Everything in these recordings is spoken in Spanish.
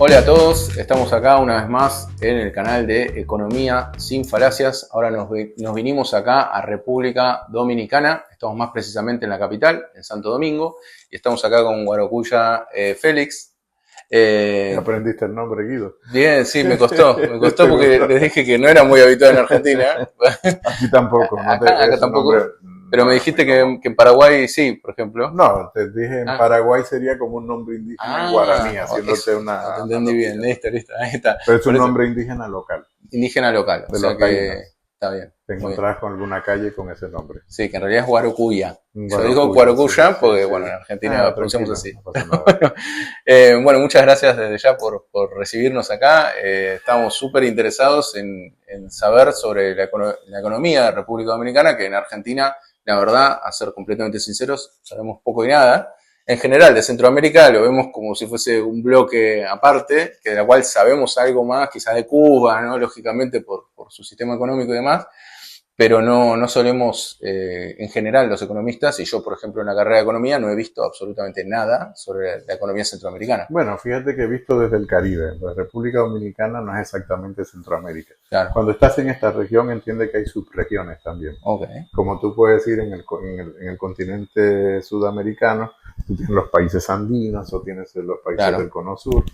Hola a todos, estamos acá una vez más en el canal de Economía sin Falacias. Ahora nos vinimos acá a República Dominicana, estamos más precisamente en la capital, en Santo Domingo, y estamos acá con Guarocuya Félix. ¿Aprendiste el nombre, Guido? Bien, sí, me costó porque les dije que no era muy habitual en Argentina. Aquí tampoco, acá tampoco, nombre, pero me dijiste que en Paraguay sí, por ejemplo. No, te dije en Paraguay sería como un nombre indígena en guaraní, haciéndote te entendí bien, listo, ahí está. Pero es un nombre indígena local. Indígena local, de los que está bien. Te encontrás con alguna calle con ese nombre. Sí, que en realidad es Guarocuya. Yo digo Guarocuya porque, bueno, en Argentina pronunciamos así. No pasa nada. Bueno, muchas gracias desde ya por recibirnos acá. Estamos súper interesados en saber sobre la economía de República Dominicana, que en Argentina, la verdad, a ser completamente sinceros, sabemos poco y nada. En general, de Centroamérica lo vemos como si fuese un bloque aparte, que de la cual sabemos algo más, quizás de Cuba, ¿no? Lógicamente por su sistema económico y demás, pero no solemos, en general, los economistas, y yo, por ejemplo, en la carrera de economía, no he visto absolutamente nada sobre la economía centroamericana. Bueno, fíjate que he visto desde el Caribe. La República Dominicana no es exactamente Centroamérica. Claro. Cuando estás en esta región, entiende que hay subregiones también. Okay. Como tú puedes ir en el continente sudamericano, tú tienes los países andinos o tienes los países del Cono Sur.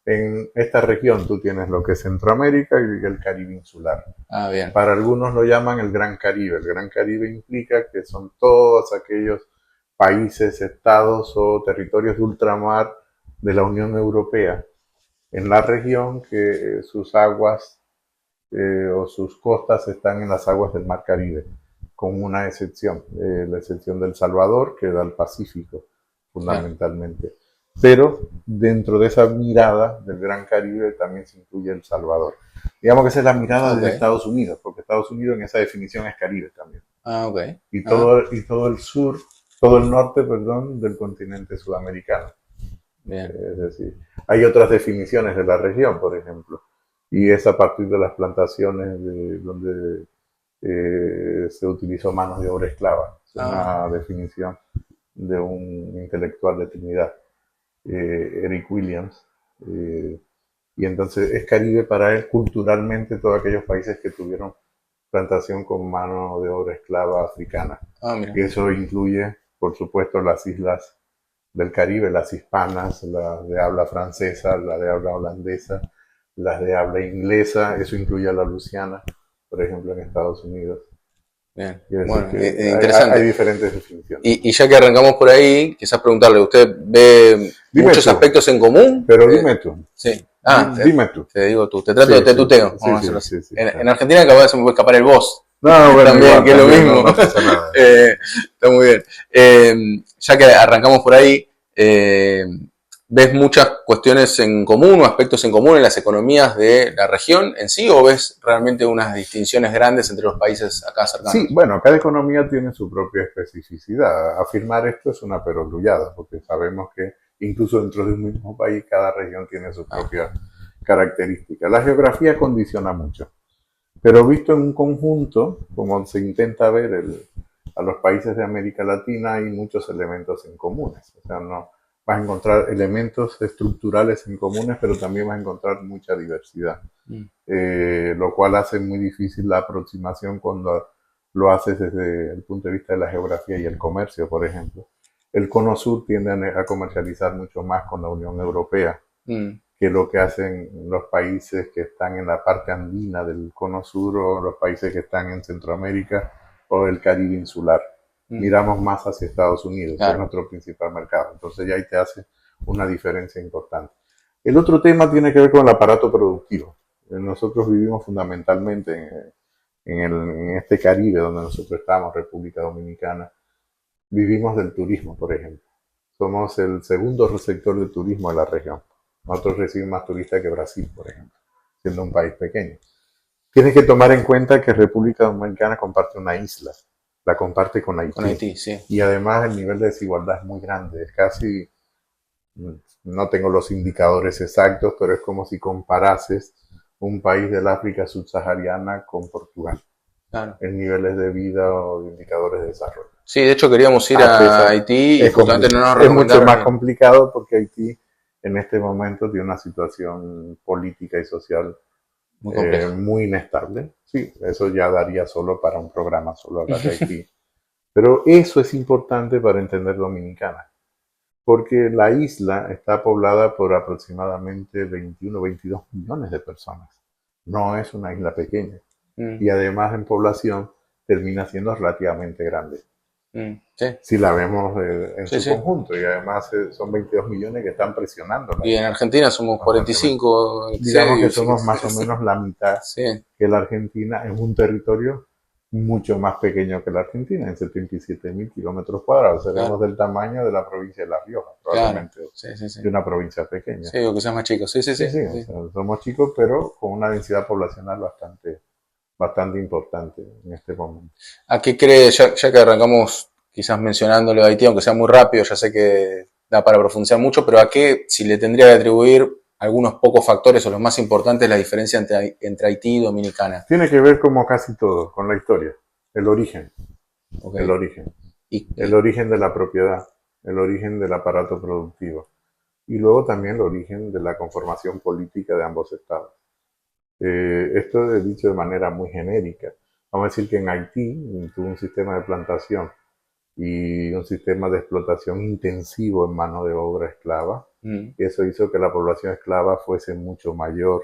En esta región tú tienes lo que es Centroamérica y el Caribe insular. Ah, bien. Para algunos lo llaman el Gran Caribe. El Gran Caribe implica que son todos aquellos países, estados o territorios de ultramar de la Unión Europea en la región que sus aguas o sus costas están en las aguas del Mar Caribe, con una excepción, la excepción del Salvador, que da al Pacífico, fundamentalmente. Claro. Pero dentro de esa mirada del Gran Caribe también se incluye El Salvador. Digamos que esa es la mirada de Estados Unidos, porque Estados Unidos en esa definición es Caribe también. Ah, ok. Y todo el sur, todo el norte, perdón, del continente sudamericano. Bien. Es decir, hay otras definiciones de la región, por ejemplo, y es a partir de las plantaciones donde se utilizó manos de obra esclava. Es una definición de un intelectual de Trinidad. Eric Williams, y entonces es Caribe para él culturalmente todos aquellos países que tuvieron plantación con mano de obra esclava africana. Y eso incluye, por supuesto, las islas del Caribe, las hispanas, las de habla francesa, las de habla holandesa, las de habla inglesa, eso incluye a la Luisiana, por ejemplo, en Estados Unidos. Bien, bueno, interesante. Hay diferentes definiciones. Y ya que arrancamos por ahí, quizás preguntarle, ¿usted ve muchos aspectos en común? Pero dime tú. Sí. Dime tú. Te digo tú, te tuteo. Sí, en Argentina capaz se me puede escapar el vos. No, bueno, también, igual, que es lo mismo. No pasa nada. Está muy bien. Ya que arrancamos por ahí, ¿ves muchas cuestiones en común o aspectos en común en las economías de la región en sí, o ves realmente unas distinciones grandes entre los países acá cercanos? Sí, bueno, cada economía tiene su propia especificidad. Afirmar esto es una perogrullada, porque sabemos que incluso dentro de un mismo país cada región tiene su propia característica. La geografía condiciona mucho, pero visto en un conjunto, como se intenta ver a los países de América Latina, hay muchos elementos en comunes. O sea, no vas a encontrar elementos estructurales en comunes, pero también vas a encontrar mucha diversidad, lo cual hace muy difícil la aproximación cuando lo haces desde el punto de vista de la geografía y el comercio, por ejemplo. El Cono Sur tiende a comercializar mucho más con la Unión Europea que lo que hacen los países que están en la parte andina del Cono Sur o los países que están en Centroamérica o el Caribe insular. Miramos más hacia Estados Unidos, que es nuestro principal mercado. Entonces ya ahí te hace una diferencia importante. El otro tema tiene que ver con el aparato productivo. Nosotros vivimos fundamentalmente en este Caribe donde nosotros estamos, República Dominicana. Vivimos del turismo, por ejemplo. Somos el segundo sector de turismo de la región. Nosotros recibimos más turistas que Brasil, por ejemplo, siendo un país pequeño. Tienes que tomar en cuenta que República Dominicana comparte una isla. La comparte con Haití. Con Haití, sí. Y además el nivel de desigualdad es muy grande. Es casi, no tengo los indicadores exactos, pero es como si comparases un país del África subsahariana con Portugal. Claro. En niveles de vida o de indicadores de desarrollo. Sí, de hecho queríamos ir a Haití y justamente no nos recomendaron. Es mucho más complicado porque Haití en este momento tiene una situación política y social Muy complejo. muy inestable. Sí, eso ya daría solo para un programa, solo hablar de Haití. Pero eso es importante para entender Dominicana, porque la isla está poblada por aproximadamente 21 o 22 millones de personas. No es una isla pequeña. Mm, Y además en población termina siendo relativamente grande, sí, si la vemos en sí, su sí. conjunto. Y además son 22 millones que están presionando la Y en isla Argentina somos constantemente. 45 Digamos que excedios, somos más o menos la mitad sí, que la Argentina en un territorio mucho más pequeño que la Argentina, en 77.000 kilómetros cuadrados. Seremos claro, del tamaño de la provincia de La Rioja, claro, probablemente sí, sí, sí. de una provincia pequeña. Sí, o que seas más chico, sí, sí, sí, Sí, sí, o sí. sea, somos chicos, pero con una densidad poblacional bastante importante en este momento. ¿A qué cree, ya que arrancamos quizás mencionándolo de Haití, aunque sea muy rápido, ya sé que da para profundizar mucho, pero a qué, si le tendría que atribuir algunos pocos factores o los más importantes, la diferencia entre Haití y Dominicana? Tiene que ver como casi todo con la historia, el origen, Ok. el origen, Y, el origen de la propiedad, el origen del aparato productivo y luego también el origen de la conformación política de ambos estados. Esto es dicho de manera muy genérica. Vamos a decir que en Haití tuvo un sistema de plantación y un sistema de explotación intensivo en mano de obra esclava. mm, Eso hizo que la población esclava fuese mucho mayor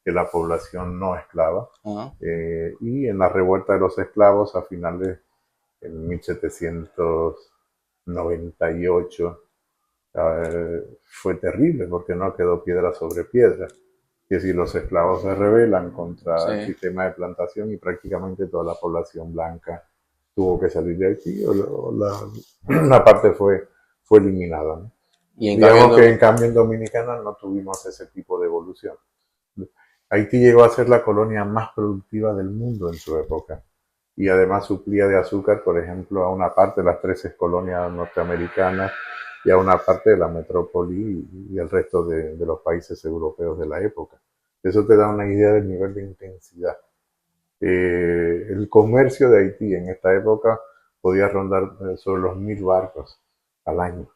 que la población no esclava. ah, Y en la revuelta de los esclavos a finales de 1798 fue terrible porque no quedó piedra sobre piedra. Que si los esclavos se rebelan contra el sí. sistema de plantación y prácticamente toda la población blanca tuvo que salir de Haití o la parte fue eliminada, ¿no? Y en cambio, Digamos que en cambio en Dominicana no tuvimos ese tipo de evolución. Haití llegó a ser la colonia más productiva del mundo en su época y además suplía de azúcar, por ejemplo, a una parte de las 13 colonias norteamericanas y a una parte de la metrópoli y el resto de los países europeos de la época. Eso te da una idea del nivel de intensidad. El comercio de Haití en esta época podía rondar sobre los 1.000 barcos al año.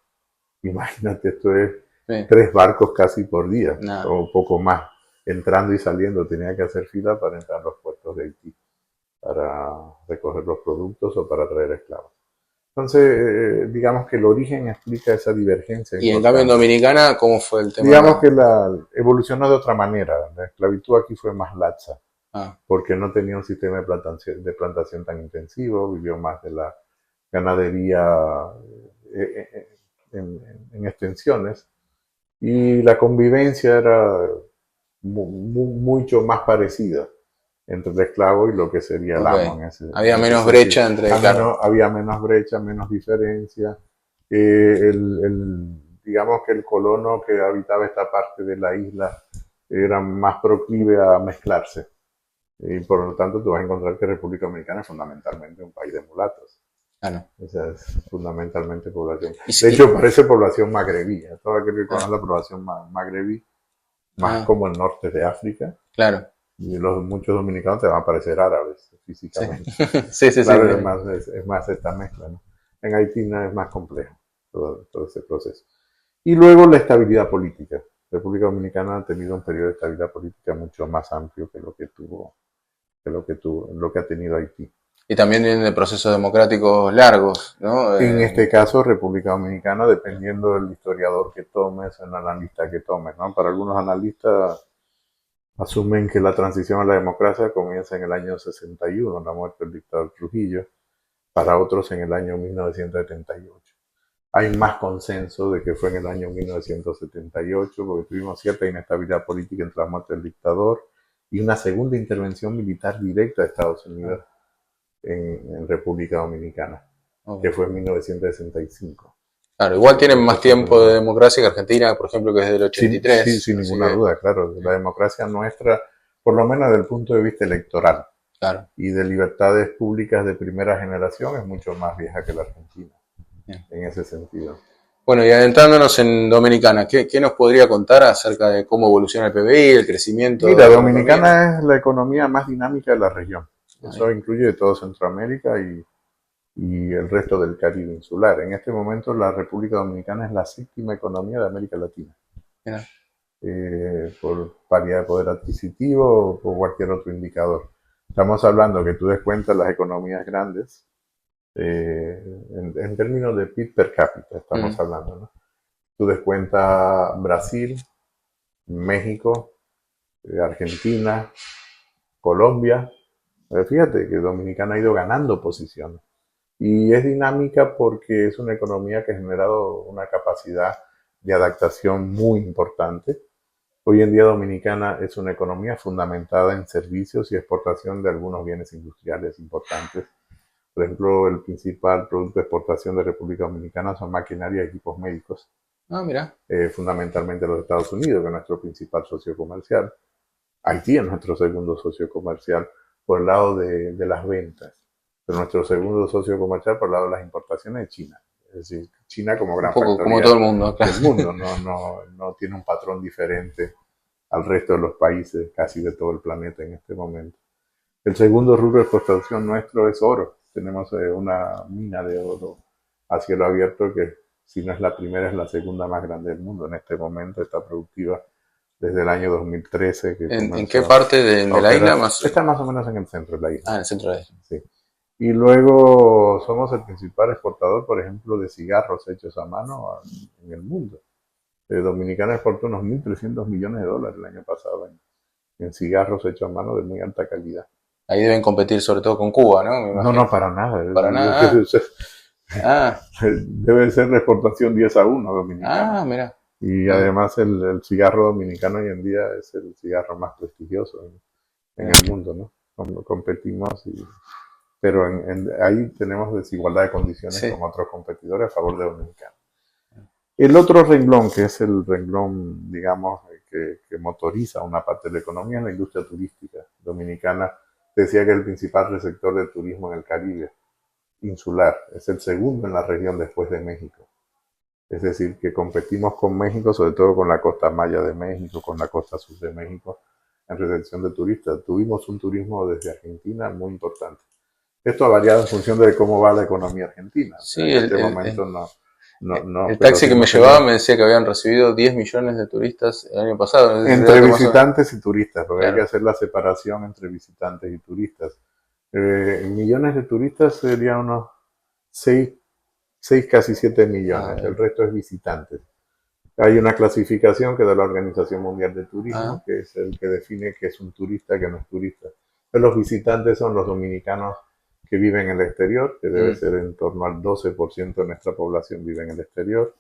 Imagínate, esto es sí, 3 barcos casi por día nada. o poco más, entrando y saliendo. Tenía que hacer fila para entrar a los puertos de Haití, para recoger los productos o para traer esclavos. Entonces, digamos que el origen explica esa divergencia Y en cambio en importante. Dominicana, ¿cómo fue el Digamos tema? que la evolucionó de otra manera. La esclavitud aquí fue más laxa, Ah, porque no tenía un sistema de plantación tan intensivo, vivió más de la ganadería en extensiones, y la convivencia era mucho más parecida entre el esclavo y lo que sería el ok. amo en ese, Había en ese menos sentido. brecha entre, claro, Había menos brecha, menos diferencia. Digamos que el colono que habitaba esta parte de la isla era más proclive a mezclarse. Y por lo tanto, tú vas a encontrar que República Dominicana es fundamentalmente un país de mulatos. claro. O sea, es fundamentalmente población. Y, De y- hecho, parece población magrebí. Todo aquel que conoce ah, la población magrebí, más ah, como el norte de África, claro, y muchos dominicanos te van a parecer árabes sí. físicamente. Sí, sí, sí, Claro, sí. es más esta mezcla, ¿no? En Haití no es más complejo todo ese proceso. Y luego la estabilidad política. República Dominicana ha tenido un periodo de estabilidad política mucho más amplio que lo que ha tenido Haití. Y también vienen de procesos democráticos largos, ¿no? En este caso, República Dominicana, dependiendo del historiador que tomes, el analista que tomes, ¿no? Para algunos analistas asumen que la transición a la democracia comienza en el año 61, la muerte del dictador Trujillo, para otros en el año 1978. Hay más consenso de que fue en el año 1978, porque tuvimos cierta inestabilidad política entre la muerte del dictador y una segunda intervención militar directa de Estados Unidos en República Dominicana, que Ok. fue en 1965. Claro, igual tienen más Eso fue tiempo de democracia que Argentina, por ejemplo, que es del sí, 83, sin así ninguna que, duda, claro. La democracia nuestra, por lo menos desde el punto de vista electoral claro. y de libertades públicas de primera generación, es mucho más vieja que la Argentina, Bien. en ese sentido. Bueno, y adentrándonos en Dominicana, ¿qué nos podría contar acerca de cómo evoluciona el PBI, el crecimiento Mira, de la economía? Dominicana es la economía más dinámica de la región. Ahí, Eso incluye todo Centroamérica y el resto del Caribe insular. En este momento la República Dominicana es la séptima economía de América Latina. Mira. por paridad de poder adquisitivo o por cualquier otro indicador. Estamos hablando que tú descuentas las economías grandes, en términos de PIB per cápita estamos Mm. hablando, ¿no? Tú descuentas Brasil, México, Argentina, Colombia. Fíjate que Dominicana ha ido ganando posiciones. Y es dinámica porque es una economía que ha generado una capacidad de adaptación muy importante. Hoy en día Dominicana es una economía fundamentada en servicios y exportación de algunos bienes industriales importantes. Por ejemplo, el principal producto de exportación de República Dominicana son maquinaria y equipos médicos, Ah, mira. fundamentalmente los Estados Unidos, que es nuestro principal socio comercial. Haití es nuestro segundo socio comercial por el lado de las ventas, pero nuestro segundo socio comercial por el lado de las importaciones es China. Es decir, China como Un gran poco como factoría todo el mundo, claro. del mundo, no tiene un patrón diferente al resto de los países casi de todo el planeta en este momento. El segundo rubro de exportación nuestro es oro. Tenemos una mina de oro a cielo abierto que, si no es la primera, es la segunda más grande del mundo. En este momento está productiva desde el año 2013 que En qué comenzó parte a de la isla operar. más? Está más o menos en el centro de la isla. Ah, en el centro de la isla. Sí. Y luego somos el principal exportador, por ejemplo, de cigarros hechos a mano en el mundo. Dominicana exportó unos 1.300 millones de dólares el año pasado en cigarros hechos a mano de muy alta calidad. Ahí deben competir sobre todo con Cuba, ¿no? Me No, imagino. no, para nada. Para nada. Ah, Debe ser la exportación 10-1 dominicana. ah, mira. Y Ah, además el cigarro dominicano hoy en día es el cigarro más prestigioso en mira. el mundo, ¿no? Competimos, pero ahí tenemos desigualdad de condiciones Sí. con otros competidores a favor de Dominicana. El otro renglón, que es el renglón, digamos, que motoriza una parte de la economía, es la industria turística dominicana. Decía que es el principal receptor del turismo en el Caribe insular, es el segundo en la región después de México. Es decir, que competimos con México, sobre todo con la costa maya de México, con la costa sur de México, en recepción de turistas. Tuvimos un turismo desde Argentina muy importante. Esto ha variado en función de cómo va la economía argentina. O sea, Sí, en este momento no, el pero taxi si que me no llevaba sería me decía que habían recibido 10 millones de turistas el año pasado. No sé si ese entre dato más o menos. visitantes y turistas, porque hay que Claro. hacer la separación entre visitantes y turistas. Millones de turistas serían unos 6 casi 7 Ah, millones, el bien. resto es visitantes. Hay una clasificación que da la Organización Mundial de Ah, Turismo, que es el que define qué es un turista, qué no es turista. Pero los visitantes son los dominicanos que viven en el exterior, que debe mm. ser en torno al 12% de nuestra población vive en el exterior,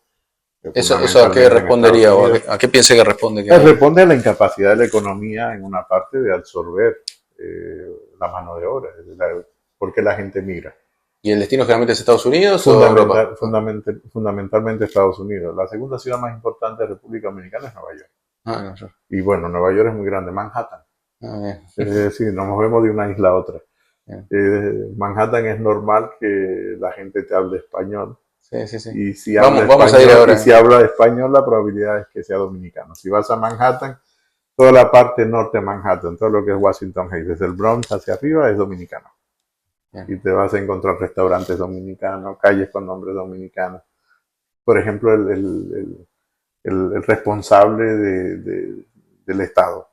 ¿Eso a qué fundamentalmente en Estados respondería o Unidos. a qué piensa que responde que hay? Responde a la incapacidad de la economía en una parte de absorber la mano de obra, porque la gente migra. ¿Y el destino generalmente es Estados Unidos o Europa? Fundamentalmente Estados Unidos. La segunda ciudad más importante de República Dominicana es Nueva York. Ah, no, yo. Y bueno, Nueva York es muy grande, Manhattan. Ah, bien, Es decir, nos movemos de una isla a otra. bien. Manhattan es normal que la gente te hable español. Sí, sí, sí. Y si habla Vamos a ir español, y ahora. si habla español, la probabilidad es que sea dominicano. Si vas a Manhattan, toda la parte norte de Manhattan, todo lo que es Washington Heights, desde el Bronx hacia arriba, es dominicano. Bien. Y te vas a encontrar restaurantes dominicanos, calles con nombres dominicanos. Por ejemplo, el responsable del Estado,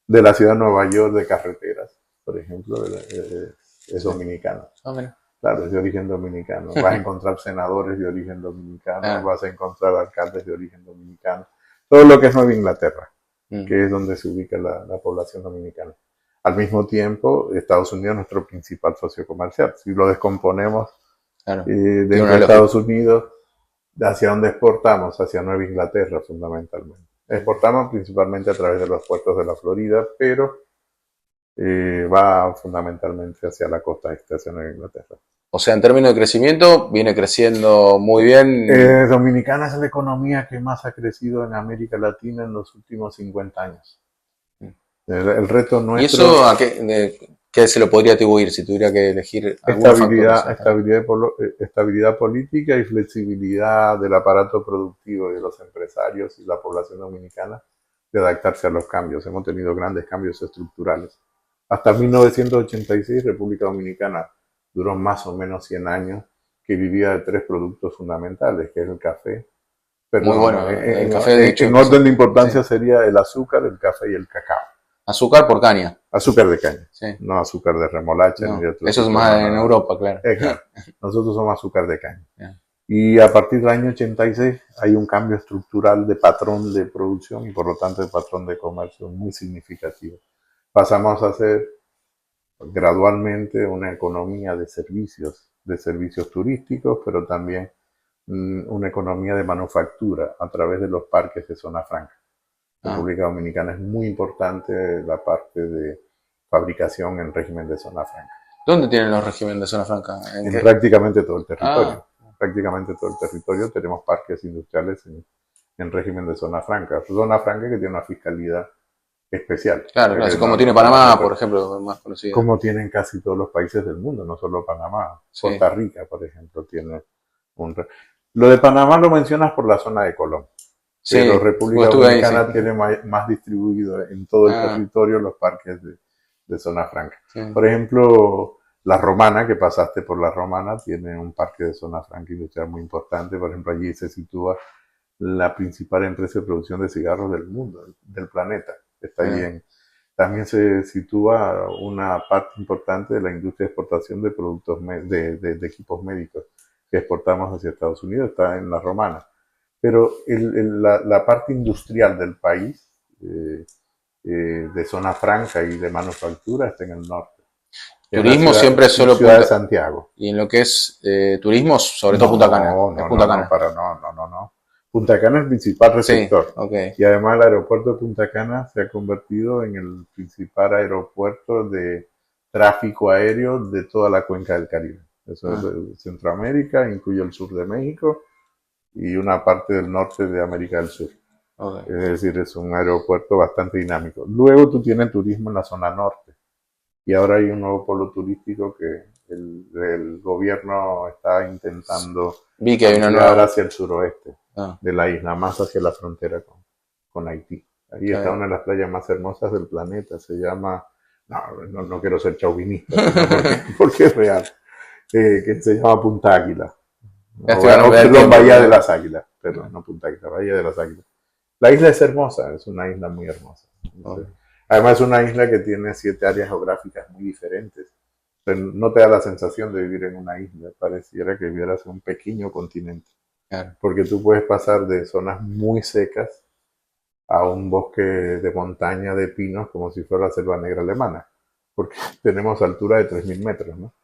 de la ciudad de Nueva York de carreteras, por ejemplo, es Sí. dominicano. Ah, mira. Claro, es de origen dominicano. Vas a encontrar senadores de origen dominicano, Ah, vas a encontrar alcaldes de origen dominicano. Todo lo que es Nueva Inglaterra, mm, que es donde se ubica la población dominicana. Al mismo tiempo, Estados Unidos es nuestro principal socio comercial. Si lo descomponemos claro. Tiene dentro una de lógica. Estados Unidos, ¿hacia dónde exportamos? Hacia Nueva Inglaterra, fundamentalmente. Exportamos principalmente a través de los puertos de la Florida, pero va fundamentalmente hacia la costa este, hacia Nueva Inglaterra. O sea, en términos de crecimiento, viene creciendo muy bien. Dominicana es la economía que más ha crecido en América Latina en los últimos 50 años. El reto ¿Y nuestro, eso a qué se lo podría atribuir si tuviera que elegir algunos factores? estabilidad política y flexibilidad del aparato productivo y de los empresarios y la población dominicana de adaptarse a los cambios. Hemos tenido grandes cambios estructurales. Hasta 1986, República Dominicana duró más o menos 100 años, que vivía de tres productos fundamentales, que es el café, Pero Muy bueno, el café de hecho. en orden de importancia Sí. sería el azúcar, el café y el cacao. Azúcar por caña. Azúcar de caña, Sí. no azúcar de remolacha ni No, de otro eso es tipo, más no, no, en no. Europa, claro. Claro. Nosotros somos azúcar de caña. Yeah. Y a partir del año 86 hay un cambio estructural de patrón de producción y por lo tanto de patrón de comercio muy significativo. Pasamos a ser gradualmente una economía de servicios turísticos, pero también una economía de manufactura a través de los parques de zona franca. Ah. República Dominicana es muy importante la parte de fabricación en régimen de zona franca. ¿Dónde tienen los regímenes de zona franca? ¿En En qué? prácticamente todo el territorio. Ah, Prácticamente todo el territorio tenemos parques industriales en régimen de zona franca. Zona franca que tiene una fiscalidad especial. claro, así como No, tiene no, Panamá, no, por ejemplo, más conocido. como tienen casi todos los países del mundo, no solo Panamá. Sí. Costa Rica, por ejemplo, tiene un... Lo de Panamá lo mencionas por la zona de Colón. Sí, Pero República estuve ahí, Dominicana sí. tiene más distribuido en todo el territorio los parques de zona franca. Sí. Por ejemplo, La Romana, que pasaste por La Romana, tiene un parque de zona franca industrial muy importante. Por ejemplo, allí se sitúa la principal empresa de producción de cigarros del mundo, del planeta. Está allí también se sitúa una parte importante de la industria de exportación de productos de equipos médicos que exportamos hacia Estados Unidos, está en La Romana. Pero la parte industrial del país, de zona franca y de manufactura, está en el norte. Turismo siempre es solo ciudad de Punta. Santiago. Y en lo que es turismo, sobre todo Punta Cana. Es Punta Cana. No. Punta Cana es el principal receptor. Sí, okay. Y además el aeropuerto de Punta Cana se ha convertido en el principal aeropuerto de tráfico aéreo de toda la cuenca del Caribe. Eso es Centroamérica, incluye el sur de México y una parte del norte de América del Sur. Okay. Es decir, es un aeropuerto bastante dinámico. Luego tú tienes turismo en la zona norte y ahora hay un nuevo polo turístico que el gobierno está intentando Vi que hay una ampliar nueva hacia el suroeste de la isla, más hacia la frontera con Haití. Ahí está una de las playas más hermosas del planeta, se llama, no quiero ser chauvinista, porque es real, que se llama Punta Águila. Perdón, Bahía de las Águilas, perdón, no Punta Águila, Bahía de las Águilas. La isla es hermosa, es una isla muy hermosa. Además es una isla que tiene 7 áreas geográficas muy diferentes. Pero no te da la sensación de vivir en una isla, pareciera que vivieras en un pequeño continente. Claro. Porque tú puedes pasar de zonas muy secas a un bosque de montaña de pinos como si fuera la selva negra alemana, porque tenemos altura de 3.000 metros, ¿no?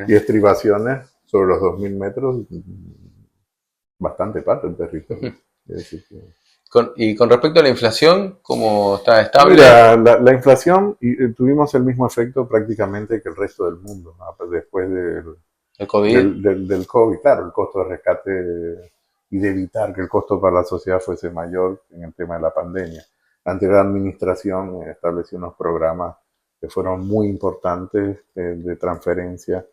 Y estribaciones sobre los 2.000 metros, bastante parte del territorio. Es decir, y con respecto a la inflación, ¿cómo está estable? Mira, la inflación, tuvimos el mismo efecto prácticamente que el resto del mundo, ¿no? Después ¿El COVID? del COVID, claro, el costo de rescate y de evitar que el costo para la sociedad fuese mayor en el tema de la pandemia. La anterior administración estableció unos programas que fueron muy importantes de transferencia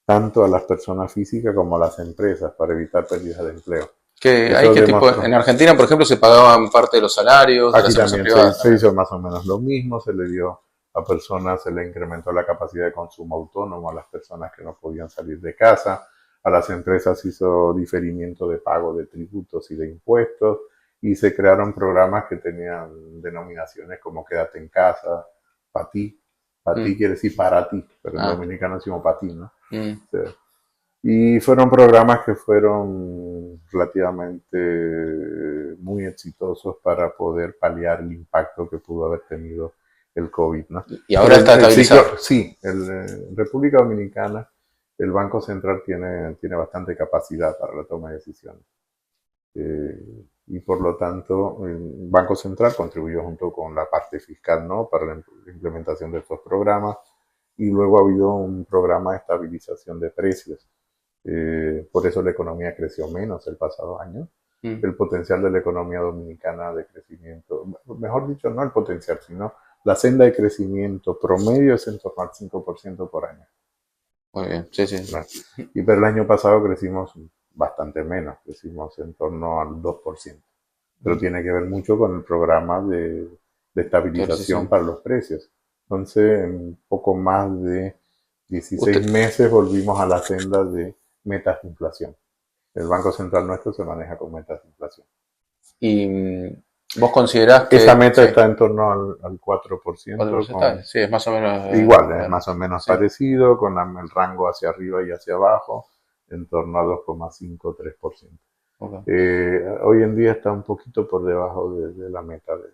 tanto a las personas físicas como a las empresas para evitar pérdidas de empleo. En Argentina, por ejemplo, se pagaban parte de los salarios. Aquí de también se hizo más o menos lo mismo, se le dio a personas, se le incrementó la capacidad de consumo autónomo a las personas que no podían salir de casa, a las empresas hizo diferimiento de pago de tributos y de impuestos, y se crearon programas que tenían denominaciones como quédate en casa, para ti. Para ti quiere decir para ti, pero en dominicano decimos para ti, ¿no? Sí. Y fueron programas que fueron relativamente muy exitosos para poder paliar el impacto que pudo haber tenido el COVID, ¿no? Y ahora está estabilizado. Sí, en República Dominicana el Banco Central tiene bastante capacidad para la toma de decisiones. Y por lo tanto, el Banco Central contribuyó junto con la parte fiscal, ¿no?, para la implementación de estos programas. Y luego ha habido un programa de estabilización de precios. Por eso la economía creció menos el pasado año. El potencial de la economía dominicana de crecimiento, mejor dicho, no el potencial, sino la senda de crecimiento promedio es en torno al 5% por año. Muy bien, sí. Y pero el año pasado crecimos bastante menos, crecimos en torno al 2%. Pero tiene que ver mucho con el programa de estabilización para los precios. Entonces, en poco más de 16 meses volvimos a la senda de metas de inflación. El Banco Central nuestro se maneja con metas de inflación. Y vos considerás que... Esa meta Sí, está en torno al 4%, otro porcentaje, sí, es más o menos... igual, es más o menos sí, parecido, con el rango hacia arriba y hacia abajo, en torno a 2,5-3%. ok. Hoy en día está un poquito por debajo de la meta del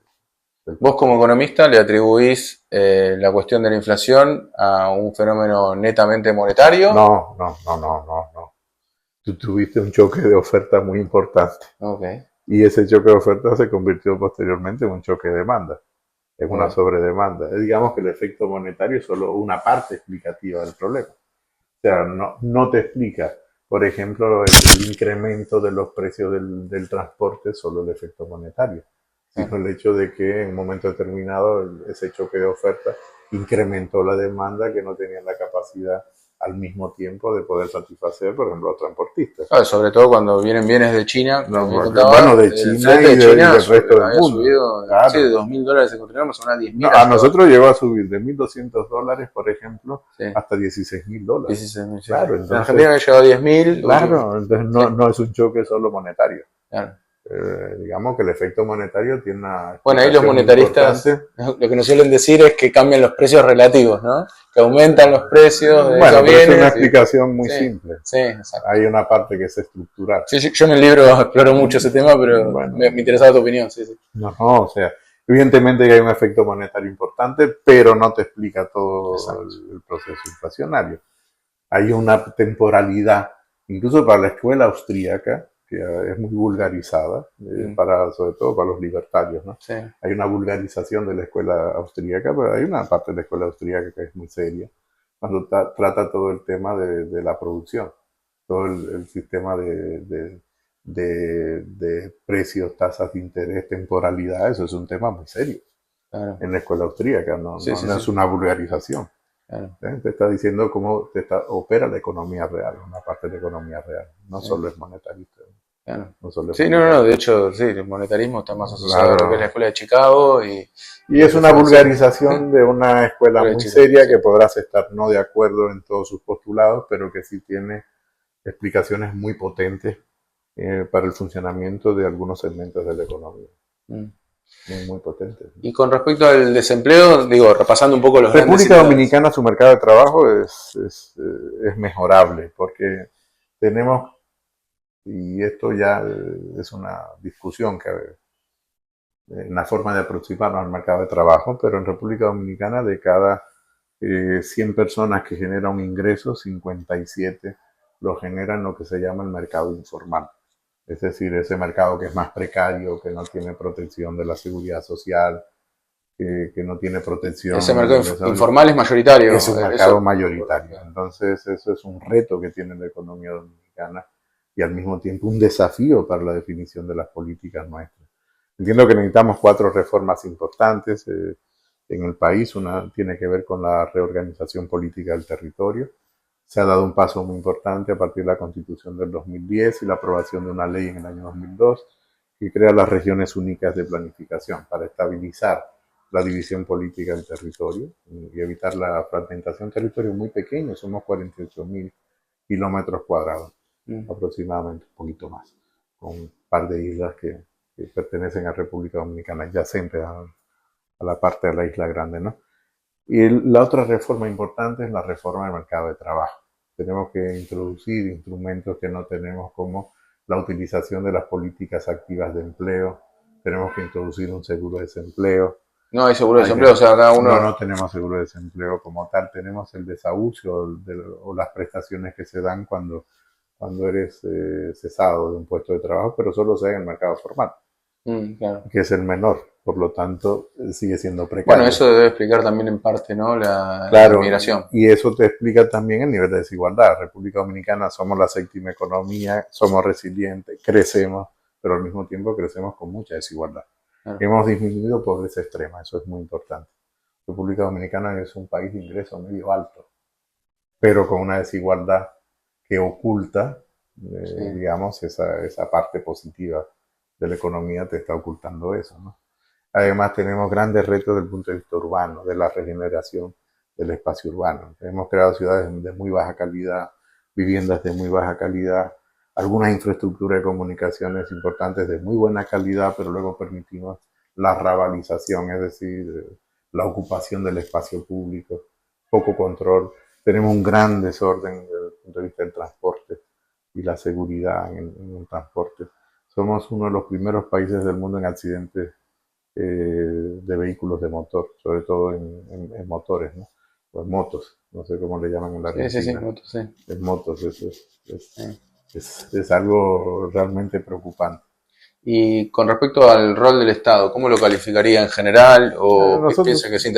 Vos como 4%. economista le atribuís la cuestión de la inflación a un fenómeno netamente monetario. No, no, no, no, no, no. Tú tuviste un choque de oferta muy importante Ok, y ese choque de oferta se convirtió posteriormente en un choque de demanda, en una ok. sobredemanda. Digamos que el efecto monetario es solo una parte explicativa del problema. O sea, no te explica, por ejemplo, el incremento de los precios del transporte, solo el efecto monetario, sino Claro. el hecho de que en un momento determinado ese choque de oferta incrementó la demanda que no tenían la capacidad al mismo tiempo de poder satisfacer, por ejemplo, los transportistas. Claro, sobre todo cuando vienen bienes de China, No, como me bueno, contaba, de el China flete de y China del resto del había mundo. subido, sí, de Claro. $2.000 de contenedor, más o menos a No, 10.000 ha a llegado. nosotros llegó a subir de $1.200, por ejemplo, Sí, hasta $16.000. 16.000, sí, sí. Claro, En Argentina entonces, había llegado a 10.000, claro, entonces sí, no es un choque solo monetario. claro. Digamos que el efecto monetario tiene una Bueno, ahí los explicación monetaristas importante. lo que nos suelen decir es que cambian los precios relativos, ¿no? Que aumentan los precios de esos Bueno, pero es una bienes. explicación muy Sí, simple. sí, exacto. Hay una parte que es estructural. Sí, sí, yo en el libro exploro mucho ese tema, pero Bueno, me interesaba tu opinión, sí, sí. no, o sea, evidentemente que hay un efecto monetario importante, pero no te explica todo Exacto. el proceso inflacionario. Hay una temporalidad, incluso para la escuela austríaca, que es muy vulgarizada, Mm, sobre todo para los libertarios, ¿no? sí, Hay una vulgarización de la escuela austríaca, pero hay una parte de la escuela austríaca que es muy seria, cuando trata todo el tema de la producción, todo el sistema de precios, tasas de interés, temporalidad, eso es un tema muy serio claro. en la escuela austríaca, Sí, sí, no es sí, una vulgarización. claro, Te está diciendo cómo opera la economía real, una parte de la economía real, no sí, solo es monetarista, claro. no solo es Sí, no, no, no, de monetarista. hecho, sí, el monetarismo está más asociado a lo que es la Claro. escuela de Chicago y Y lo es que una fue, sí, vulgarización de una escuela escuela de muy Chicago, seria sí, que podrás estar no de acuerdo en todos sus postulados, pero que sí tiene explicaciones muy potentes para el funcionamiento de algunos segmentos de la economía. mm. Muy, muy potentes. Y con respecto al desempleo, digo, repasando un poco los grandes República indicadores. Dominicana, su mercado de trabajo es mejorable porque tenemos, y esto ya es una discusión que una forma de aproximarnos al mercado de trabajo, pero en República Dominicana de cada 100 personas que generan un ingreso, 57 lo generan lo que se llama el mercado informal. Es decir, ese mercado que es más precario, que no tiene protección de la seguridad social, que no tiene Ese protección mercado del desarrollo, informal es es mayoritario, un mercado eso. mayoritario. Entonces, eso es un reto que tiene la economía dominicana y al mismo tiempo un desafío para la definición de las políticas nuestras. Entiendo que necesitamos 4 reformas importantes en el país. Una tiene que ver con la reorganización política del territorio. Se ha dado un paso muy importante a partir de la Constitución del 2010 y la aprobación de una ley en el año 2002 que crea las regiones únicas de planificación para estabilizar la división política del territorio y evitar la fragmentación. Territorio muy pequeño, somos 48.000 kilómetros cuadrados Mm, aproximadamente, un poquito más, con un par de islas que pertenecen a República Dominicana, adyacentes a la parte de la isla grande, ¿no? Y la otra reforma importante es la reforma del mercado de trabajo. Tenemos que introducir instrumentos que no tenemos como la utilización de las políticas activas de empleo. Tenemos que introducir un seguro de desempleo. no hay seguro de Hay desempleo, que, o sea, cada no uno. tenemos seguro de desempleo como tal. Tenemos el desahucio o las prestaciones que se dan cuando eres cesado de un puesto de trabajo, pero solo se da en el mercado formal, Claro. que es el menor. Por lo tanto, sigue siendo Bueno, precario. eso debe explicar también en parte, ¿no? La Claro, inmigración. y eso te explica también el nivel de desigualdad. República Dominicana somos la séptima economía, somos resilientes, crecemos, pero al mismo tiempo crecemos con mucha desigualdad. Claro. Hemos disminuido pobreza extrema, eso es muy importante. República Dominicana es un país de ingreso medio alto, pero con una desigualdad que oculta, Sí. digamos, esa parte positiva de la economía te está ocultando eso, ¿no? Además, tenemos grandes retos desde el punto de vista urbano, de la regeneración del espacio urbano. Hemos creado ciudades de muy baja calidad, viviendas de muy baja calidad, algunas infraestructuras de comunicaciones importantes de muy buena calidad, pero luego permitimos la rabalización, es decir, la ocupación del espacio público, poco control. Tenemos un gran desorden desde el punto de vista del transporte y la seguridad en el transporte. Somos uno de los primeros países del mundo en accidentes de vehículos de motor, sobre todo en motores, ¿no? O en motos, no sé cómo le llaman en la Sí, Argentina. motos, sí. En motos, eso Sí. es algo realmente preocupante. Y con respecto al rol del Estado, ¿cómo lo calificaría en general? ¿O piensa Nosotros, que se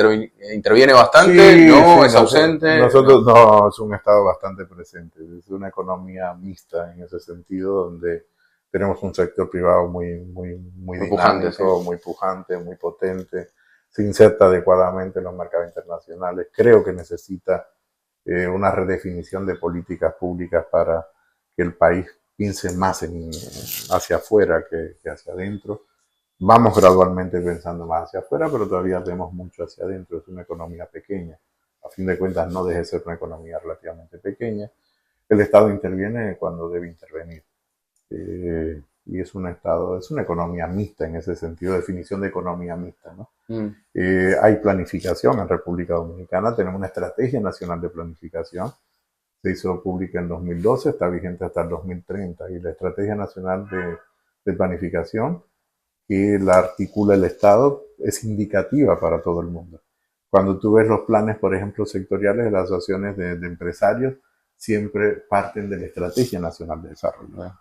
interviene bastante? sí, ¿No? sí, ¿Es ausente? nosotros No. no, es un Estado bastante presente, es una economía mixta en ese sentido, donde tenemos un sector privado muy Muy pujante, sí. dinámico, muy pujante, muy potente, se inserta adecuadamente en los mercados internacionales. Creo que necesita una redefinición de políticas públicas para que el país piense más hacia afuera que hacia adentro. Vamos gradualmente pensando más hacia afuera, pero todavía vemos mucho hacia adentro. Es una economía pequeña. A fin de cuentas, no deja de ser una economía relativamente pequeña. El Estado interviene cuando debe intervenir. Y es un Estado, es una economía mixta en ese sentido, definición de economía mixta, ¿no? Hay planificación en República Dominicana, tenemos una estrategia nacional de planificación, se hizo pública en 2012, está vigente hasta el 2030, y la estrategia nacional de planificación que la articula el Estado es indicativa para todo el mundo. Cuando tú ves los planes, por ejemplo, sectoriales de las asociaciones de empresarios, siempre parten de la Estrategia Nacional de Desarrollo.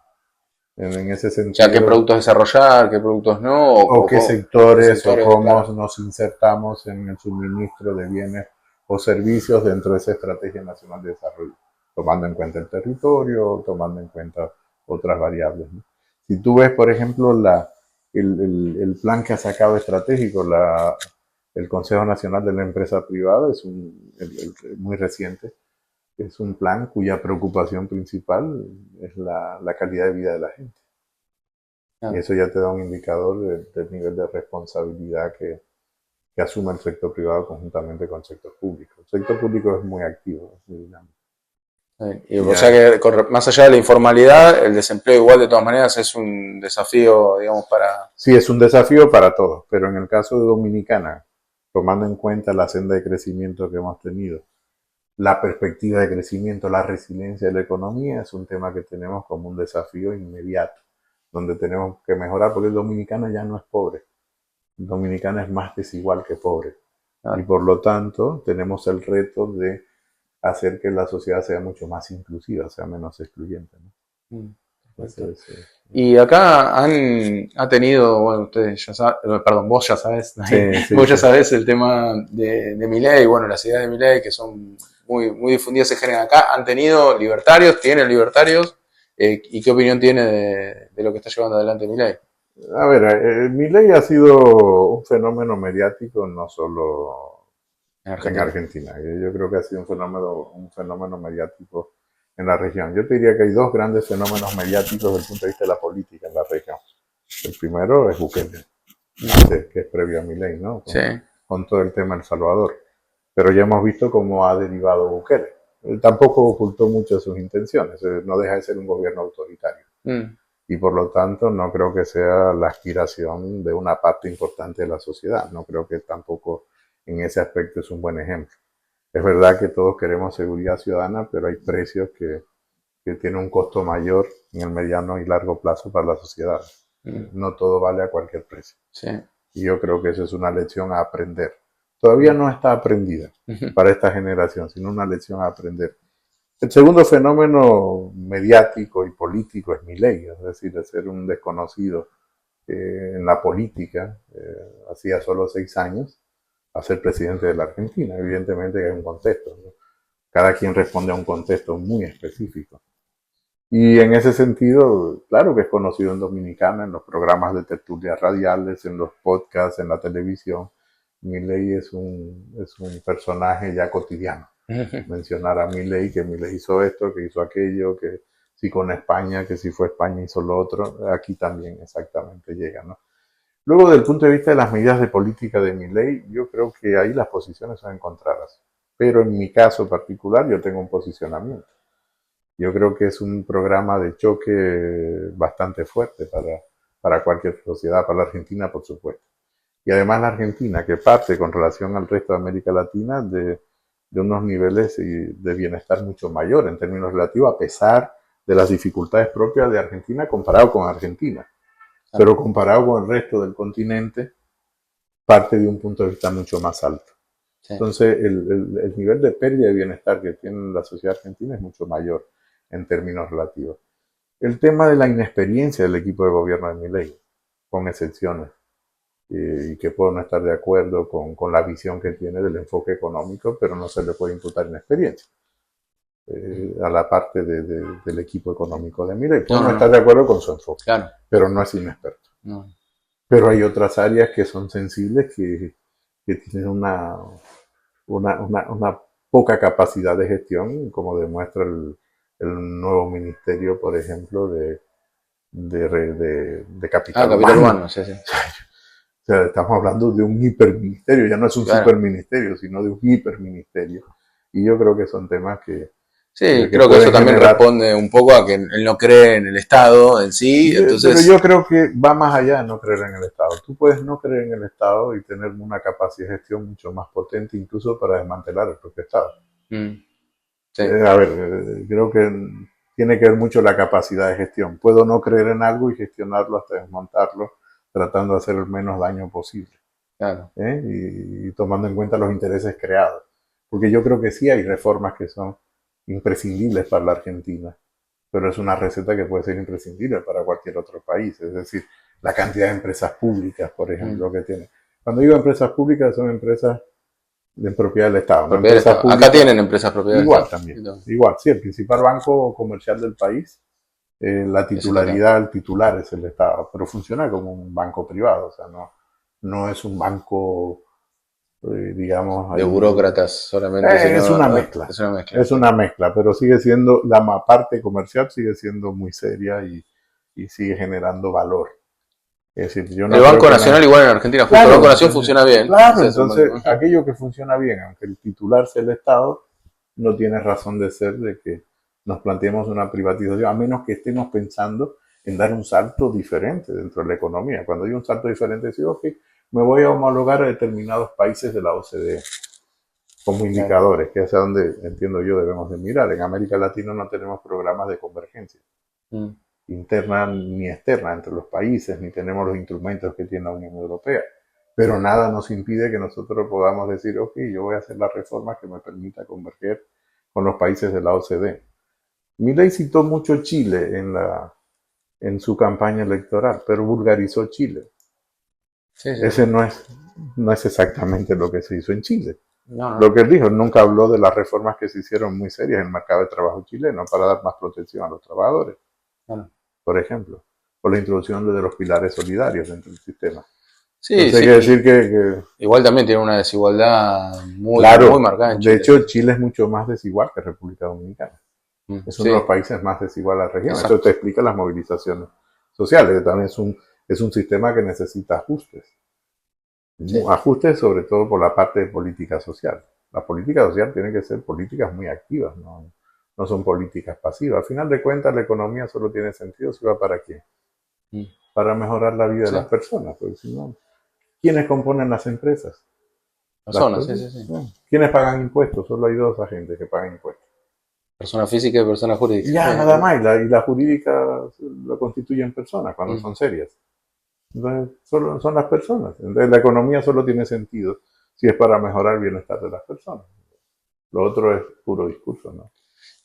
En ese O sea, ¿qué sentido, productos desarrollar, qué productos no? o qué sectores, o cómo claro. nos insertamos en el suministro de bienes o servicios dentro de esa Estrategia Nacional de Desarrollo, tomando en cuenta el territorio, tomando en cuenta otras variables, ¿no? Si tú ves, por ejemplo, el plan que ha sacado estratégico el Consejo Nacional de la Empresa Privada, es muy reciente, es un plan cuya preocupación principal es la calidad de vida de la gente. Y Claro. eso ya te da un indicador del nivel de responsabilidad que asume el sector privado conjuntamente con el sector público. El sector público es muy activo, es muy dinámico. Y, Y o sea que más allá de la informalidad, el desempleo igual de todas maneras es un desafío, digamos, para... sí, es un desafío para todos, pero en el caso de Dominicana, tomando en cuenta la senda de crecimiento que hemos tenido, la perspectiva de crecimiento, la resiliencia de la economía, es un tema que tenemos como un desafío inmediato, donde tenemos que mejorar, porque el dominicano ya no es pobre, el dominicano es más desigual que pobre, y Claro. por lo tanto tenemos el reto de hacer que la sociedad sea mucho más inclusiva, sea menos excluyente, ¿no? Perfecto. Entonces, Y acá ha tenido, bueno, ustedes ya saben, perdón, vos ya sabés, sí, vos ya sí. sabés el tema de Milei, bueno, las ideas de Milei que son muy difundidas se generan acá, han tenido libertarios, tienen libertarios, ¿y qué opinión tiene de lo que está llevando adelante Milei? A ver, Milei ha sido un fenómeno mediático no solo En en Argentina. Argentina. Yo creo que ha sido un fenómeno mediático en la región. Yo te diría que hay dos grandes fenómenos mediáticos desde el punto de vista de la política en la región. El primero es Bukele, que es previo a Milei, ¿no? Sí. Con todo el tema El Salvador. Pero ya hemos visto cómo ha derivado Bukele. Él tampoco ocultó mucho sus intenciones, no deja de ser un gobierno autoritario. Y por lo tanto no creo que sea la aspiración de una parte importante de la sociedad. No creo que tampoco en ese aspecto es un buen ejemplo. Es verdad que todos queremos seguridad ciudadana, pero hay precios que tienen un costo mayor en el mediano y largo plazo para la sociedad. No todo vale a cualquier precio. Sí. Y yo creo que eso es una lección a aprender. Todavía no está aprendida para esta generación, sino una lección a aprender. El segundo fenómeno mediático y político es Milei, es decir, de ser un desconocido en la política, hacía solo 6 años, a ser presidente de la Argentina. Evidentemente que hay un contexto, ¿no? Cada quien responde a un contexto muy específico. Y en ese sentido, claro que es conocido en Dominicana, en los programas de tertulias radiales, en los podcasts, en la televisión. Milei es un personaje ya cotidiano. Mencionar a Milei, que Milei hizo esto, que hizo aquello, que si con España, que si fue España hizo lo otro, aquí también exactamente llega, ¿no? Luego, desde el punto de vista de las medidas de política de Milei, yo creo que ahí las posiciones son encontradas. Pero en mi caso particular yo tengo un posicionamiento. Yo creo que es un programa de choque bastante fuerte para cualquier sociedad, para la Argentina, por supuesto. Y además la Argentina, que parte con relación al resto de América Latina de unos niveles de bienestar mucho mayor en términos relativos, a pesar de las dificultades propias de Argentina comparado con Argentina. Pero comparado con el resto del continente, parte de un punto de vista mucho más alto. Sí. Entonces, el nivel de pérdida de bienestar que tiene la sociedad argentina es mucho mayor en términos relativos. El tema de la inexperiencia del equipo de gobierno de Milei, con excepciones, y que puedo no estar de acuerdo con la visión que tiene del enfoque económico, pero no se le puede imputar inexperiencia a la parte del equipo económico de Milei. Puedo no estar de acuerdo con su enfoque, Claro. pero no es inexperto. No. Pero hay otras áreas que son sensibles que tienen una poca capacidad de gestión, como demuestra el nuevo ministerio, por ejemplo, de capital capital humano. humano, sí, sí. O sea, estamos hablando de un hiperministerio, ya no es un Claro. superministerio, sino de un hiperministerio. Y yo creo que son temas que... Sí, creo que eso también responde un poco a que él no cree en el Estado en sí, entonces... Pero yo creo que va más allá de no creer en el Estado. Tú puedes no creer en el Estado y tener una capacidad de gestión mucho más potente, incluso para desmantelar el propio Estado. Sí. A ver, creo que tiene que ver mucho la capacidad de gestión. Puedo no creer en algo y gestionarlo hasta desmontarlo, tratando de hacer el menos daño posible. Claro. Y tomando en cuenta los intereses creados. Porque yo creo que sí hay reformas que son imprescindibles para la Argentina, pero es una receta que puede ser imprescindible para cualquier otro país. Es decir, la cantidad de empresas públicas, por ejemplo, que tienen. Cuando digo empresas públicas, son empresas de propiedad del Estado. ¿No? Propiedad del Estado. Acá tienen empresas propiedad igual del Estado. También. Igual, sí, el principal banco comercial del país, la titularidad, el titular es el Estado, pero funciona como un banco privado, o sea, no es un banco, digamos... de burócratas solamente. Es una mezcla. Es una mezcla. Es una mezcla, pero sigue siendo, la parte comercial sigue siendo muy seria y sigue generando valor. Es decir, yo no el Banco Nacional igual en Argentina, justo el Banco Nacional funciona bien. Claro, entonces aquello que funciona bien, aunque el titular sea el Estado, no tiene razón de ser de que nos planteemos una privatización, a menos que estemos pensando en dar un salto diferente dentro de la economía. Cuando hay un salto diferente, decir, ok, me voy a homologar a determinados países de la OCDE como indicadores, que es a donde entiendo yo debemos de mirar. En América Latina no tenemos programas de convergencia interna ni externa entre los países, ni tenemos los instrumentos que tiene la Unión Europea. Pero nada nos impide que nosotros podamos decir, ok, yo voy a hacer la reforma que me permita converger con los países de la OCDE. Milei citó mucho Chile en su campaña electoral, pero vulgarizó Chile. Sí, sí. Ese no es exactamente lo que se hizo en Chile. No. Lo que él dijo, nunca habló de las reformas que se hicieron muy serias en el mercado de trabajo chileno para dar más protección a los trabajadores, por ejemplo, por la introducción de los pilares solidarios dentro del sistema. Sí, entonces, sí. Hay que decir que igual también tiene una desigualdad muy marcada en Chile. De hecho, Chile es mucho más desigual que República Dominicana. Es uno de los países más desiguales de la región. Exacto. Eso te explica las movilizaciones sociales. También es un sistema que necesita ajustes. Sí. Ajustes sobre todo por la parte de política social. La política social tiene que ser políticas muy activas, no son políticas pasivas. Al final de cuentas, la economía solo tiene sentido si va para qué. Para mejorar la vida de las personas. Porque si no, ¿quiénes componen las empresas? Personas, sí. ¿Quiénes pagan impuestos? Solo hay dos agentes que pagan impuestos. Persona física y persona jurídica. Ya, nada más. Y la jurídica lo constituyen personas cuando son serias. Entonces, solo son las personas. Entonces, la economía solo tiene sentido si es para mejorar el bienestar de las personas. Lo otro es puro discurso, ¿no?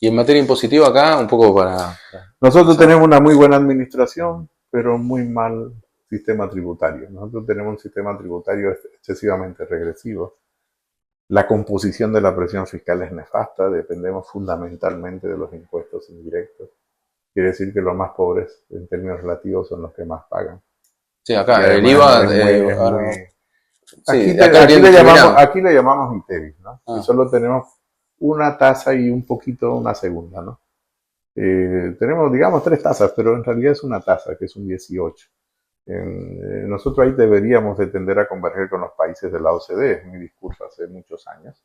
Y en materia impositiva acá, un poco para... Nosotros tenemos una muy buena administración, pero muy mal sistema tributario. Nosotros tenemos un sistema tributario excesivamente regresivo. La composición de la presión fiscal es nefasta, dependemos fundamentalmente de los impuestos indirectos. Quiere decir que los más pobres, en términos relativos, son los que más pagan. Sí, acá el IVA... Aquí le llamamos ITEVIS, ¿no? Y solo tenemos una tasa y un poquito una segunda, ¿no? Tenemos, digamos, 3 tasas, pero en realidad es una tasa, que es un 18. Nosotros ahí deberíamos de tender a converger con los países de la OCDE, es mi discurso hace muchos años.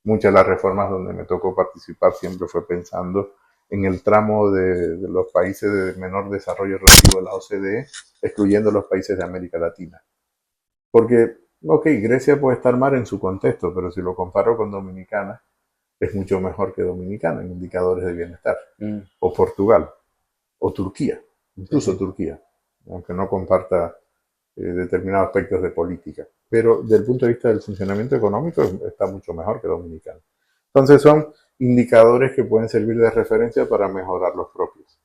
Muchas de las reformas donde me tocó participar siempre fue pensando en el tramo de los países de menor desarrollo relativo de la OCDE, excluyendo los países de América Latina. Porque, ok, Grecia puede estar mal en su contexto, pero si lo comparo con Dominicana, es mucho mejor que Dominicana en indicadores de bienestar. O Portugal, o Turquía, incluso Turquía, aunque no comparta determinados aspectos de política. Pero desde el punto de vista del funcionamiento económico está mucho mejor que Dominicana. Entonces son indicadores que pueden servir de referencia para mejorar los propios.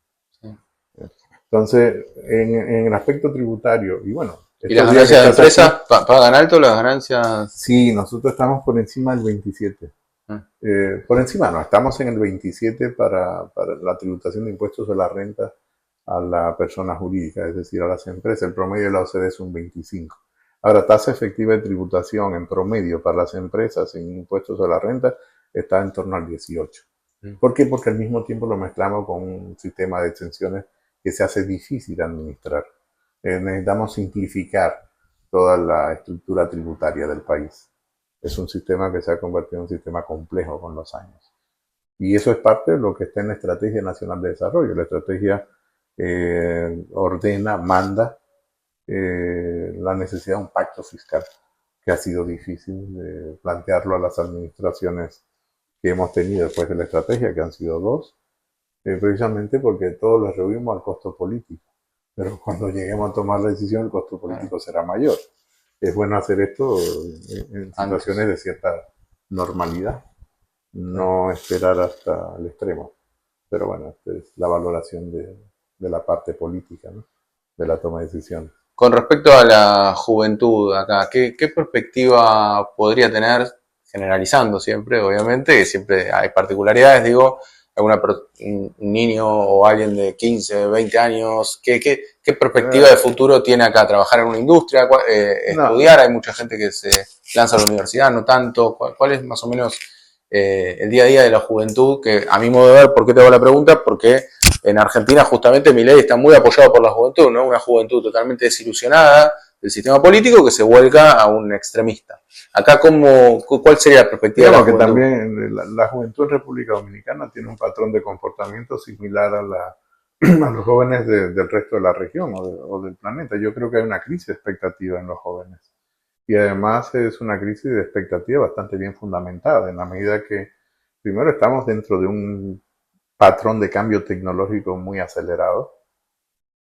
Entonces, en el aspecto tributario, y bueno... ¿Y las ganancias de empresas pagan alto las ganancias? Sí, nosotros estamos por encima del 27. Por encima no, estamos en el 27 para la tributación de impuestos de la renta a la persona jurídica, es decir, a las empresas. El promedio de la OCDE es un 25. Ahora, tasa efectiva de tributación en promedio para las empresas en impuestos a la renta está en torno al 18. ¿Por qué? Porque al mismo tiempo lo mezclamos con un sistema de exenciones que se hace difícil de administrar. Necesitamos simplificar toda la estructura tributaria del país. Es un sistema que se ha convertido en un sistema complejo con los años. Y eso es parte de lo que está en la Estrategia Nacional de Desarrollo. La estrategia ordena, manda la necesidad de un pacto fiscal, que ha sido difícil de plantearlo a las administraciones que hemos tenido después de la estrategia, que han sido dos, precisamente porque todos los rehuimos al costo político. Pero cuando lleguemos a tomar la decisión, el costo político será mayor. Es bueno hacer esto en situaciones de cierta normalidad, no esperar hasta el extremo. Pero bueno, esta es la valoración de la parte política, ¿no? De la toma de decisiones. Con respecto a la juventud acá, ¿qué perspectiva podría tener, generalizando siempre, obviamente, que siempre hay particularidades, digo, un niño o alguien de 15, 20 años, ¿qué perspectiva de futuro tiene acá? ¿Trabajar en una industria? ¿Estudiar? Hay mucha gente que se lanza a la universidad, no tanto. ¿Cuál es más o menos el día a día de la juventud? Que a mi modo de ver, ¿por qué te hago la pregunta? Porque en Argentina justamente Milei está muy apoyado por la juventud, ¿no? Una juventud totalmente desilusionada del sistema político que se vuelca a un extremista. Acá, ¿cuál sería la perspectiva de la juventud? Que también la juventud en República Dominicana tiene un patrón de comportamiento similar a los jóvenes del resto de la región o del planeta. Yo creo que hay una crisis de expectativa en los jóvenes. Y además es una crisis de expectativa bastante bien fundamentada, en la medida que, primero, estamos dentro de un patrón de cambio tecnológico muy acelerado,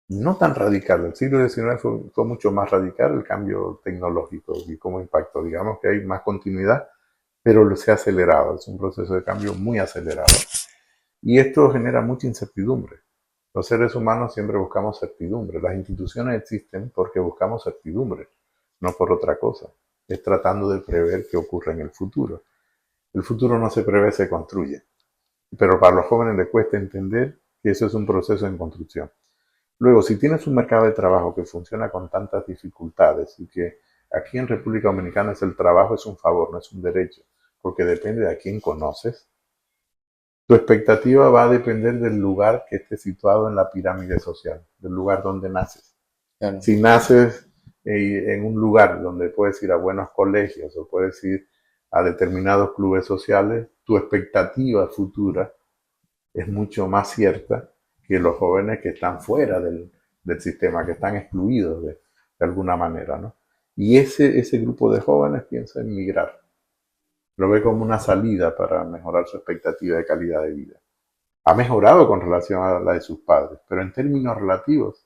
no tan radical. El siglo XIX fue mucho más radical el cambio tecnológico y cómo impactó. Digamos que hay más continuidad, pero se ha acelerado. Es un proceso de cambio muy acelerado. Y esto genera mucha incertidumbre. Los seres humanos siempre buscamos certidumbre. Las instituciones existen porque buscamos certidumbre, no por otra cosa. Es tratando de prever qué ocurre en el futuro. El futuro no se prevé, se construye. Pero para los jóvenes les cuesta entender que eso es un proceso en construcción. Luego, si tienes un mercado de trabajo que funciona con tantas dificultades y que aquí en República Dominicana el trabajo es un favor, no es un derecho, porque depende de a quién conoces, tu expectativa va a depender del lugar que esté situado en la pirámide social, del lugar donde naces. Claro. Si naces en un lugar donde puedes ir a buenos colegios o puedes ir a determinados clubes sociales, tu expectativa futura es mucho más cierta que los jóvenes que están fuera del sistema, que están excluidos de alguna manera, ¿no? Y ese grupo de jóvenes piensa en migrar. Lo ve como una salida para mejorar su expectativa de calidad de vida. Ha mejorado con relación a la de sus padres, pero en términos relativos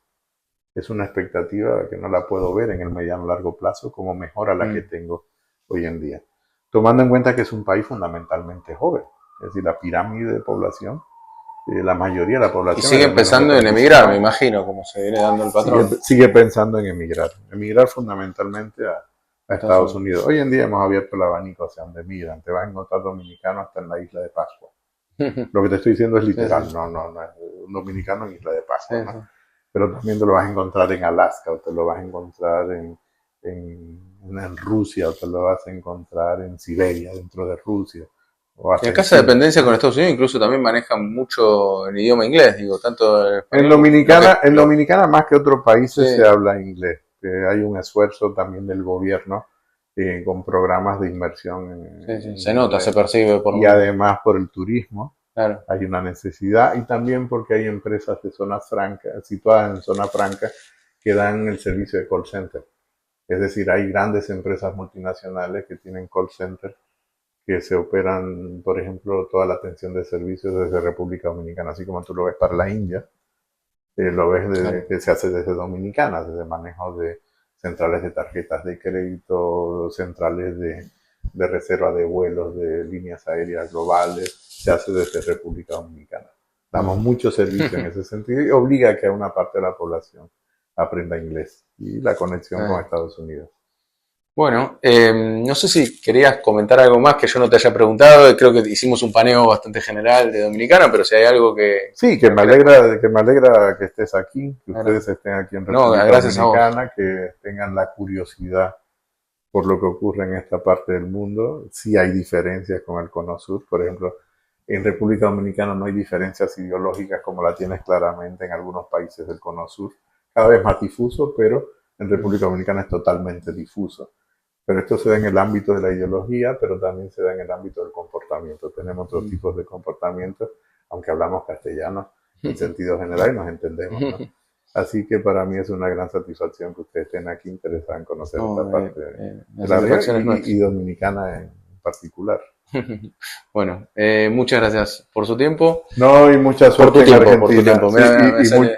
es una expectativa que no la puedo ver en el mediano largo plazo como mejor a la que tengo hoy en día. Tomando en cuenta que es un país fundamentalmente joven, es decir, la pirámide de población, la mayoría de la población... Y sigue pensando en emigrar, me imagino, como se viene dando el patrón. Sigue pensando en emigrar. Emigrar fundamentalmente a Estados Unidos. Hoy en día hemos abierto el abanico hacia donde migran. Te vas a encontrar dominicanos hasta en la isla de Pascua. Lo que te estoy diciendo es literal, no es un dominicano en isla de Pascua, ¿no? Pero también te lo vas a encontrar en Alaska, o te lo vas a encontrar en Rusia, o te lo vas a encontrar en Siberia, dentro de Rusia. Y acá esa dependencia con Estados Unidos incluso también manejan mucho el idioma inglés, digo, tanto el español, en Dominicana más que otros países se habla inglés. Hay un esfuerzo también del gobierno con programas de inversión. Se nota, se percibe. Y además por el turismo. Claro. Hay una necesidad y también porque hay empresas de zonas francas, situadas en zona franca, que dan el servicio de call center. Es decir, hay grandes empresas multinacionales que tienen call center que se operan, por ejemplo, toda la atención de servicios desde República Dominicana, así como tú lo ves para la India, lo ves Claro. que se hace desde Dominicana, desde manejo de centrales de tarjetas de crédito, centrales de reserva de vuelos de líneas aéreas globales, se hace desde República Dominicana. Damos mucho servicio en ese sentido y obliga a que una parte de la población aprenda inglés y la conexión con Estados Unidos. Bueno, no sé si querías comentar algo más que yo no te haya preguntado. Creo que hicimos un paneo bastante general de Dominicana, pero si hay algo que... Sí, que me alegra que estés aquí, que ustedes estén aquí en República Dominicana, que tengan la curiosidad por lo que ocurre en esta parte del mundo. Sí hay diferencias con el Cono Sur, por ejemplo, en República Dominicana no hay diferencias ideológicas como la tienes claramente en algunos países del Cono Sur, cada vez más difuso, pero en República Dominicana es totalmente difuso. Pero esto se da en el ámbito de la ideología, pero también se da en el ámbito del comportamiento. Tenemos otros tipos de comportamientos, aunque hablamos castellano en sentido general y nos entendemos, ¿no? Así que para mí es una gran satisfacción que ustedes estén aquí interesados en conocer esta parte de la región y dominicana en particular. Bueno, muchas gracias por su tiempo. No, y mucha suerte en Argentina.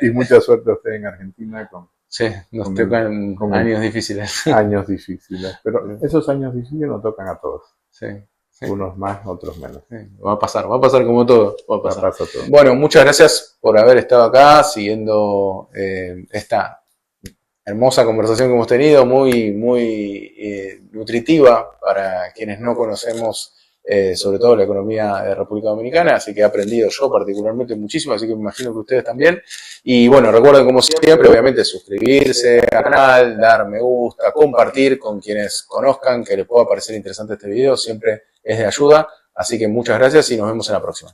Y mucha suerte a usted en Argentina con... Sí, nos tocan años difíciles. Años difíciles, pero esos años difíciles nos tocan a todos. Sí, sí. Unos más, otros menos. Sí, va a pasar como todo. Va a pasar. Todo. Bueno, muchas gracias por haber estado acá siguiendo esta hermosa conversación que hemos tenido, muy nutritiva para quienes no conocemos sobre todo la economía de República Dominicana, así que he aprendido yo particularmente muchísimo, así que me imagino que ustedes también. Y bueno, recuerden como siempre, obviamente suscribirse al canal, dar me gusta, compartir con quienes conozcan que les pueda parecer interesante este video, siempre es de ayuda, así que muchas gracias y nos vemos en la próxima.